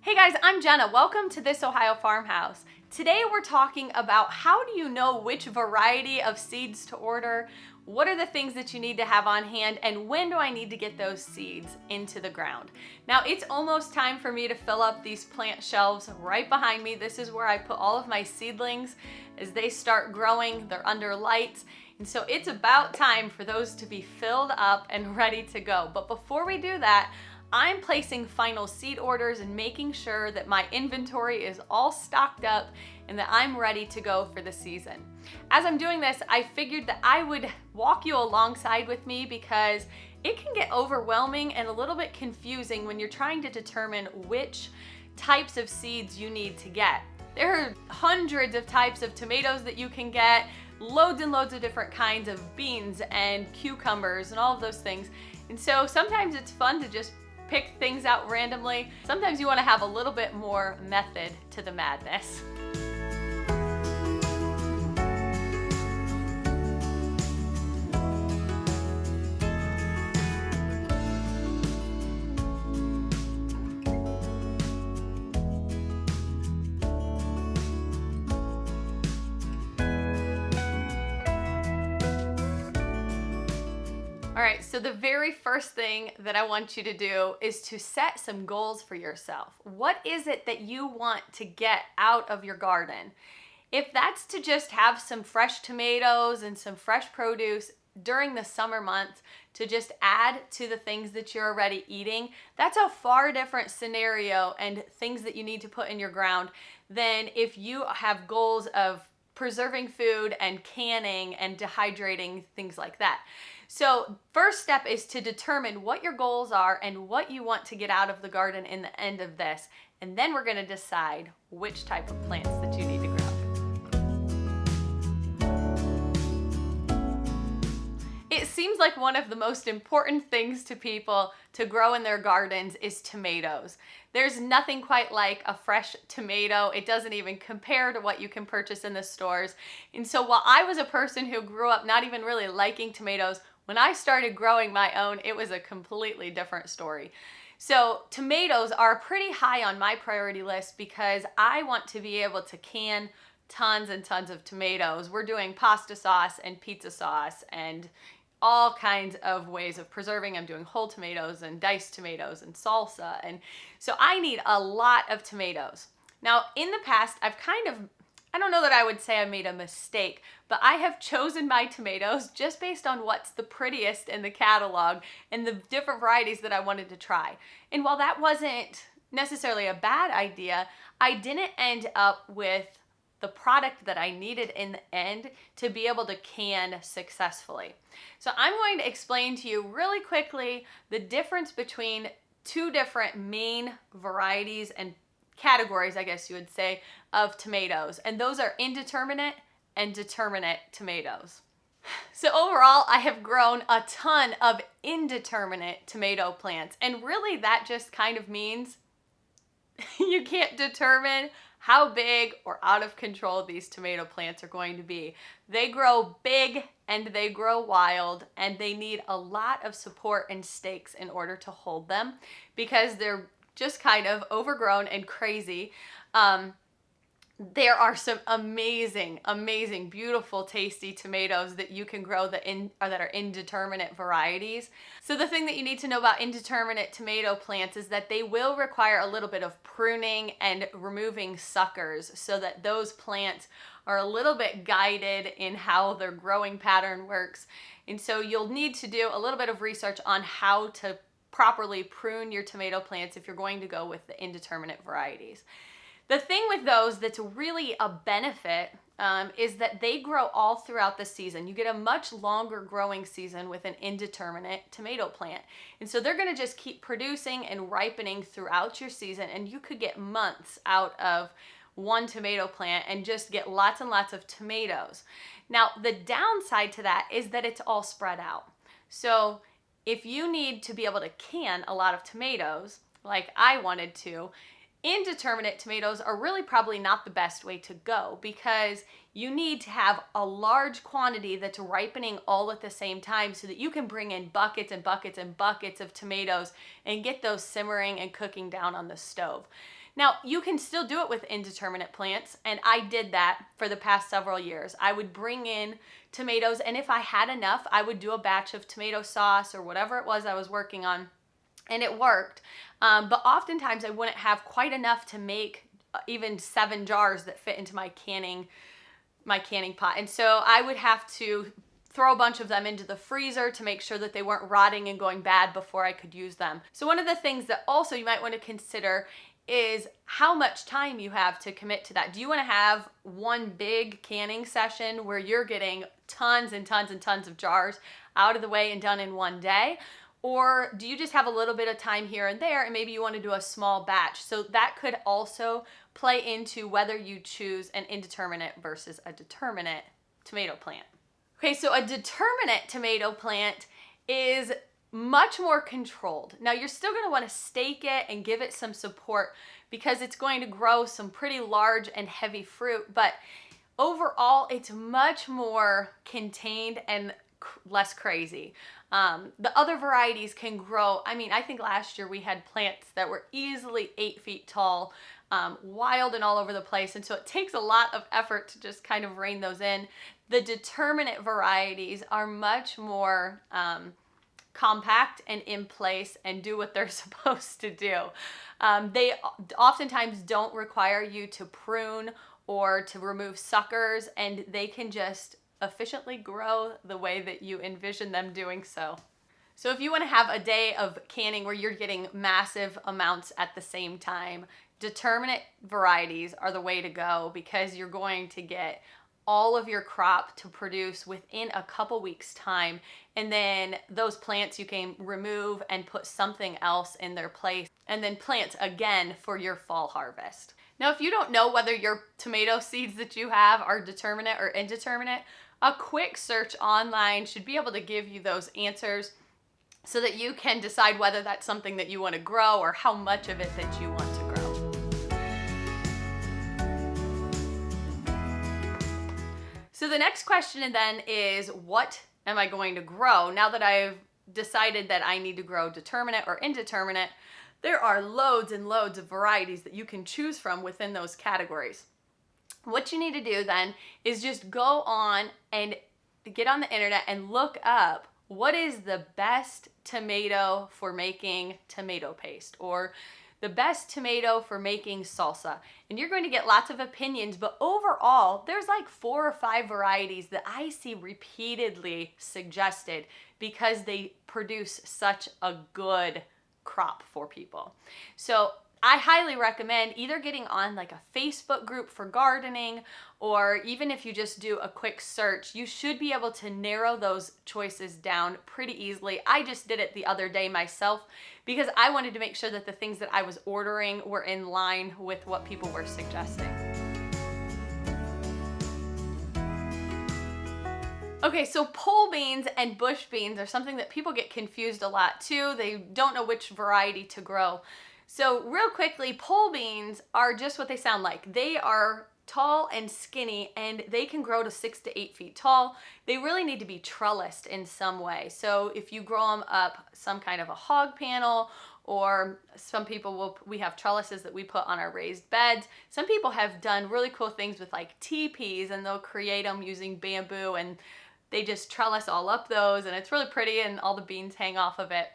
Hey guys, I'm Jenna. Welcome to This Ohio Farmhouse. Today we're talking about how do you know which variety of seeds to order, what are the things that you need to have on hand, and when do I need to get those seeds into the ground. Now it's almost time for me to fill up these plant shelves right behind me. This is where I put all of my seedlings as they start growing. They're under lights. And so it's about time for those to be filled up and ready to go. But before we do that, I'm placing final seed orders and making sure that my inventory is all stocked up and that I'm ready to go for the season. As I'm doing this, I figured that I would walk you alongside with me because it can get overwhelming and a little bit confusing when you're trying to determine which types of seeds you need to get. There are hundreds of types of tomatoes that you can get, loads and loads of different kinds of beans and cucumbers and all of those things. And so sometimes it's fun to just pick things out randomly. Sometimes you want to have a little bit more method to the madness. All right, so the very first thing that I want you to do is to set some goals for yourself. What is it that you want to get out of your garden? If that's to just have some fresh tomatoes and some fresh produce during the summer months to just add to the things that you're already eating, that's a far different scenario and things that you need to put in your ground than if you have goals of preserving food and canning and dehydrating, things like that. So first step is to determine what your goals are and what you want to get out of the garden in the end of this. And then we're going to decide which type of plants that you need to grow. It seems like one of the most important things to people to grow in their gardens is tomatoes. There's nothing quite like a fresh tomato. It doesn't even compare to what you can purchase in the stores. And so while I was a person who grew up not even really liking tomatoes, when I started growing my own, it was a completely different story. So tomatoes are pretty high on my priority list because I want to be able to can tons and tons of tomatoes. We're doing pasta sauce and pizza sauce and all kinds of ways of preserving. I'm doing whole tomatoes and diced tomatoes and salsa. And so I need a lot of tomatoes. Now, in the past, I don't know that I would say I made a mistake, but I have chosen my tomatoes just based on what's the prettiest in the catalog and the different varieties that I wanted to try. And while that wasn't necessarily a bad idea, I didn't end up with the product that I needed in the end to be able to can successfully. So I'm going to explain to you really quickly the difference between two different main varieties and categories, I guess you would say, of tomatoes. And those are indeterminate and determinate tomatoes. So overall, I have grown a ton of indeterminate tomato plants. And really that just kind of means you can't determine how big or out of control these tomato plants are going to be. They grow big and they grow wild and they need a lot of support and stakes in order to hold them because they're just kind of overgrown and crazy. There are some amazing, beautiful, tasty tomatoes that you can grow that are indeterminate varieties. So the thing that you need to know about indeterminate tomato plants is that they will require a little bit of pruning and removing suckers so that those plants are a little bit guided in how their growing pattern works. And so you'll need to do a little bit of research on how to properly prune your tomato plants if you're going to go with the indeterminate varieties. The thing with those that's really a benefit is that they grow all throughout the season. You get a much longer growing season with an indeterminate tomato plant. And so they're going to just keep producing and ripening throughout your season, and you could get months out of one tomato plant and just get lots and lots of tomatoes. Now, the downside to that is that it's all spread out. So if you need to be able to can a lot of tomatoes, like I wanted to, Indeterminate tomatoes are really probably not the best way to go because you need to have a large quantity that's ripening all at the same time so that you can bring in buckets and buckets and buckets of tomatoes and get those simmering and cooking down on the stove. Now, you can still do it with indeterminate plants, and I did that for the past several years. I would bring in tomatoes, and if I had enough, I would do a batch of tomato sauce or whatever it was I was working on, and it worked. But oftentimes I wouldn't have quite enough to make even 7 jars that fit into my canning pot. And so I would have to throw a bunch of them into the freezer to make sure that they weren't rotting and going bad before I could use them. So one of the things that also you might want to consider is how much time you have to commit to that. Do you want to have one big canning session where you're getting tons and tons and tons of jars out of the way and done in one day? Or do you just have a little bit of time here and there and maybe you want to do a small batch? So that could also play into whether you choose an indeterminate versus a determinate tomato plant. Okay, so a determinate tomato plant is much more controlled. Now you're still going to want to stake it and give it some support because it's going to grow some pretty large and heavy fruit, but overall it's much more contained and less crazy. The other varieties can grow. I mean, I think last year we had plants that were easily 8 feet tall, wild and all over the place. And so it takes a lot of effort to just kind of rein those in. The determinate varieties are much more compact and in place and do what they're supposed to do. They oftentimes don't require you to prune or to remove suckers, and they can just efficiently grow the way that you envision them doing so. So if you want to have a day of canning where you're getting massive amounts at the same time, determinate varieties are the way to go because you're going to get all of your crop to produce within a couple weeks time, and then those plants you can remove and put something else in their place and then plant again for your fall harvest. Now, if you don't know whether your tomato seeds that you have are determinate or indeterminate, a quick search online should be able to give you those answers so that you can decide whether that's something that you want to grow or how much of it that you want to grow. So the next question then is, what am I going to grow? Now that I've decided that I need to grow determinate or indeterminate, there are loads and loads of varieties that you can choose from within those categories. What you need to do then is just go on and get on the internet and look up what is the best tomato for making tomato paste or the best tomato for making salsa. And you're going to get lots of opinions, but overall, there's like 4 or 5 varieties that I see repeatedly suggested because they produce such a good crop for people. So I highly recommend either getting on like a Facebook group for gardening, or even if you just do a quick search, you should be able to narrow those choices down pretty easily. I just did it the other day myself because I wanted to make sure that the things that I was ordering were in line with what people were suggesting. Okay, so pole beans and bush beans are something that people get confused a lot too. They don't know which variety to grow. So real quickly, pole beans are just what they sound like. They are tall and skinny, and they can grow to 6 to 8 feet tall. They really need to be trellised in some way. So if you grow them up some kind of a hog panel, or some people we have trellises that we put on our raised beds. Some people have done really cool things with like teepees, and they'll create them using bamboo, and they just trellis all up those, and it's really pretty, and all the beans hang off of it.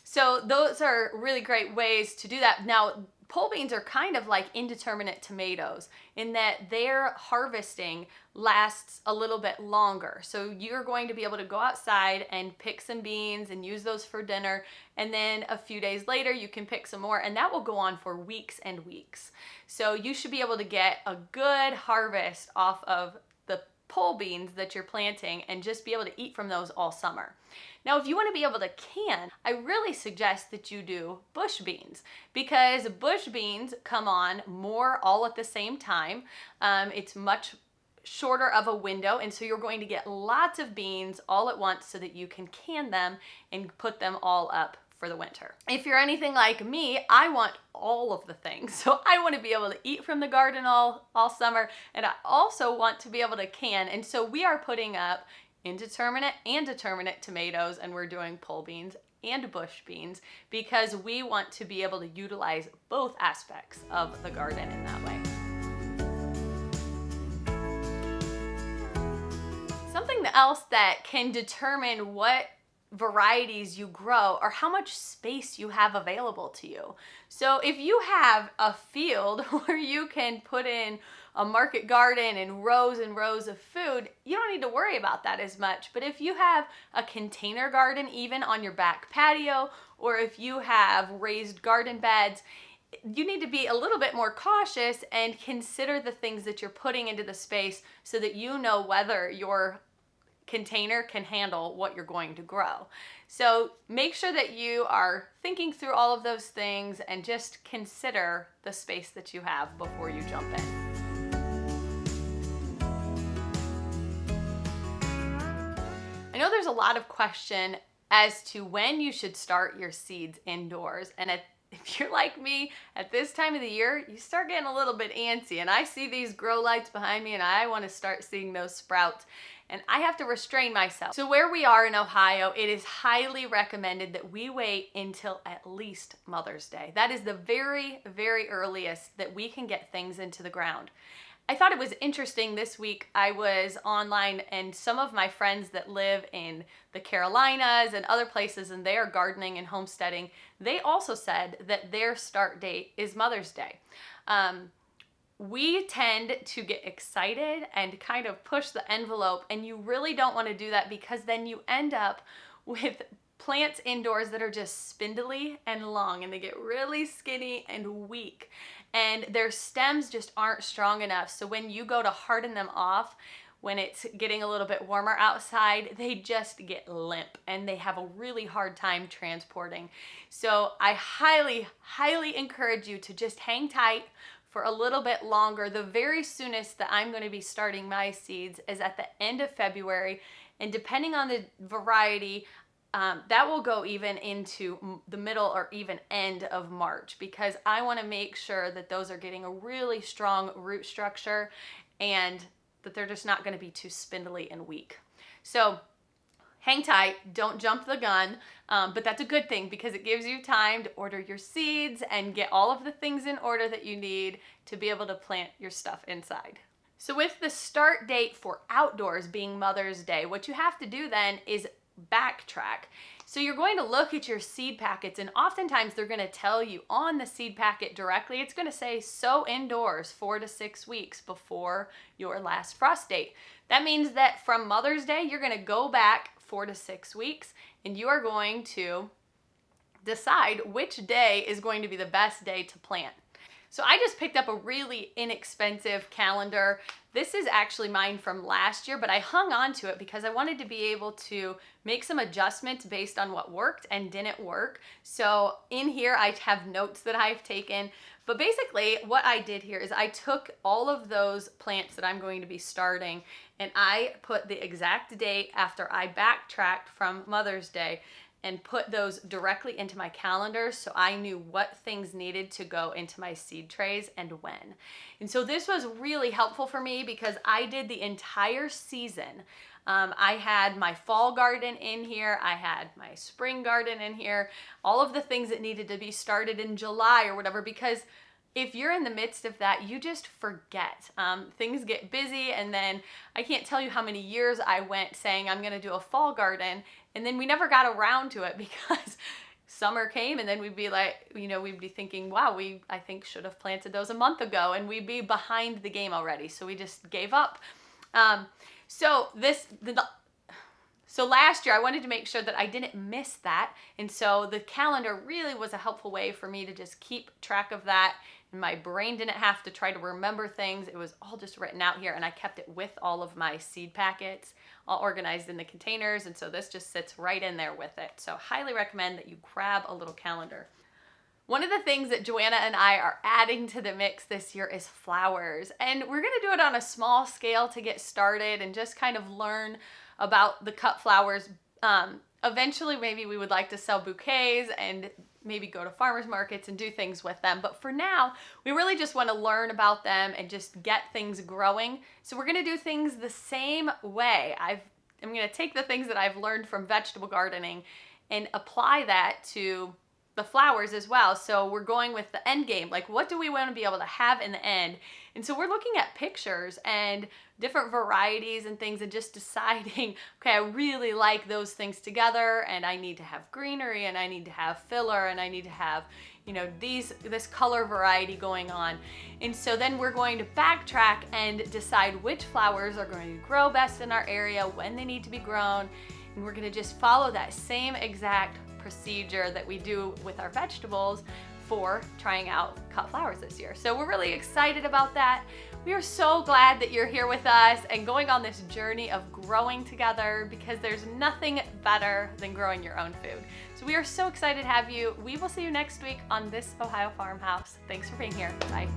So those are really great ways to do that. Now, pole beans are kind of like indeterminate tomatoes in that their harvesting lasts a little bit longer. So you're going to be able to go outside and pick some beans and use those for dinner. And then a few days later, you can pick some more, and that will go on for weeks and weeks. So you should be able to get a good harvest off of the pole beans that you're planting and just be able to eat from those all summer. Now, if you want to be able to can, I really suggest that you do bush beans because bush beans come on more all at the same time. It's much shorter of a window, and so you're going to get lots of beans all at once so that you can can them and put them all up for the winter. If you're anything like me, I want all of the things. So I want to be able to eat from the garden all summer, and I also want to be able to can. And so we are putting up indeterminate and determinate tomatoes, and we're doing pole beans and bush beans because we want to be able to utilize both aspects of the garden in that way. Something else that can determine what varieties you grow or how much space you have available to you. So if you have a field where you can put in a market garden and rows of food, you don't need to worry about that as much. But if you have a container garden, even on your back patio, or if you have raised garden beds, you need to be a little bit more cautious and consider the things that you're putting into the space so that you know whether your container can handle what you're going to grow. So make sure that you are thinking through all of those things and just consider the space that you have before you jump in. I know there's a lot of question as to when you should start your seeds indoors, and if you're like me, at this time of the year, you start getting a little bit antsy, and I see these grow lights behind me and I want to start seeing those sprouts, and I have to restrain myself. So where we are in Ohio, it is highly recommended that we wait until at least Mother's Day. That is the very, very earliest that we can get things into the ground. I thought it was interesting this week. I was online and some of my friends that live in the Carolinas and other places, and they are gardening and homesteading, they also said that their start date is Mother's Day. We tend to get excited and kind of push the envelope, and you really don't want to do that because then you end up with plants indoors that are just spindly and long, and they get really skinny and weak, and their stems just aren't strong enough. So when you go to harden them off, when it's getting a little bit warmer outside, they just get limp and they have a really hard time transporting. So I highly, highly encourage you to just hang tight for a little bit longer. The very soonest that I'm going to be starting my seeds is at the end of February, and depending on the variety, that will go even into the middle or even end of March, because I want to make sure that those are getting a really strong root structure and that they're just not going to be too spindly and weak. So hang tight, don't jump the gun, but that's a good thing because it gives you time to order your seeds and get all of the things in order that you need to be able to plant your stuff inside. So with the start date for outdoors being Mother's Day, what you have to do then is backtrack. So you're going to look at your seed packets, and oftentimes they're going to tell you on the seed packet directly, it's going to say sow indoors 4 to 6 weeks before your last frost date. That means that from Mother's Day, you're going to go back 4 to 6 weeks, and you are going to decide which day is going to be the best day to plant. So I just picked up a really inexpensive calendar. This is actually mine from last year, but I hung on to it because I wanted to be able to make some adjustments based on what worked and didn't work. So in here I have notes that I've taken, but basically what I did here is I took all of those plants that I'm going to be starting and I put the exact date after I backtracked from Mother's Day and put those directly into my calendar so I knew what things needed to go into my seed trays and when. And so this was really helpful for me because I did the entire season. I had my fall garden in here, I had my spring garden in here, all of the things that needed to be started in July or whatever, because if you're in the midst of that, you just forget. Things get busy, and then I can't tell you how many years I went saying I'm gonna do a fall garden, and then we never got around to it because summer came, and then we'd be like, we'd be thinking, wow, I think should have planted those a month ago, and we'd be behind the game already, so we just gave up. So last year I wanted to make sure that I didn't miss that, and so the calendar really was a helpful way for me to just keep track of that. And my brain didn't have to try to remember things. It was all just written out here, and I kept it with all of my seed packets all organized in the containers, and so this just sits right in there with it. So highly recommend that you grab a little calendar. One of the things that Joanna and I are adding to the mix this year is flowers, and we're gonna do it on a small scale to get started and just kind of learn about the cut flowers. Eventually, maybe we would like to sell bouquets and maybe go to farmers markets and do things with them. But for now, we really just want to learn about them and just get things growing. So we're going to do things the same way. I'm going to take the things that I've learned from vegetable gardening and apply that to the flowers as well. So we're going with the end game. Like, what do we want to be able to have in the end? And so we're looking at pictures and different varieties and things and just deciding, okay, I really like those things together, and I need to have greenery, and I need to have filler, and I need to have, you know, this color variety going on. And so then we're going to backtrack and decide which flowers are going to grow best in our area, when they need to be grown. And we're going to just follow that same exact procedure that we do with our vegetables for trying out cut flowers this year. So we're really excited about that. We are so glad that you're here with us and going on this journey of growing together, because there's nothing better than growing your own food. So we are so excited to have you. We will see you next week on This Ohio Farmhouse. Thanks for being here. Bye.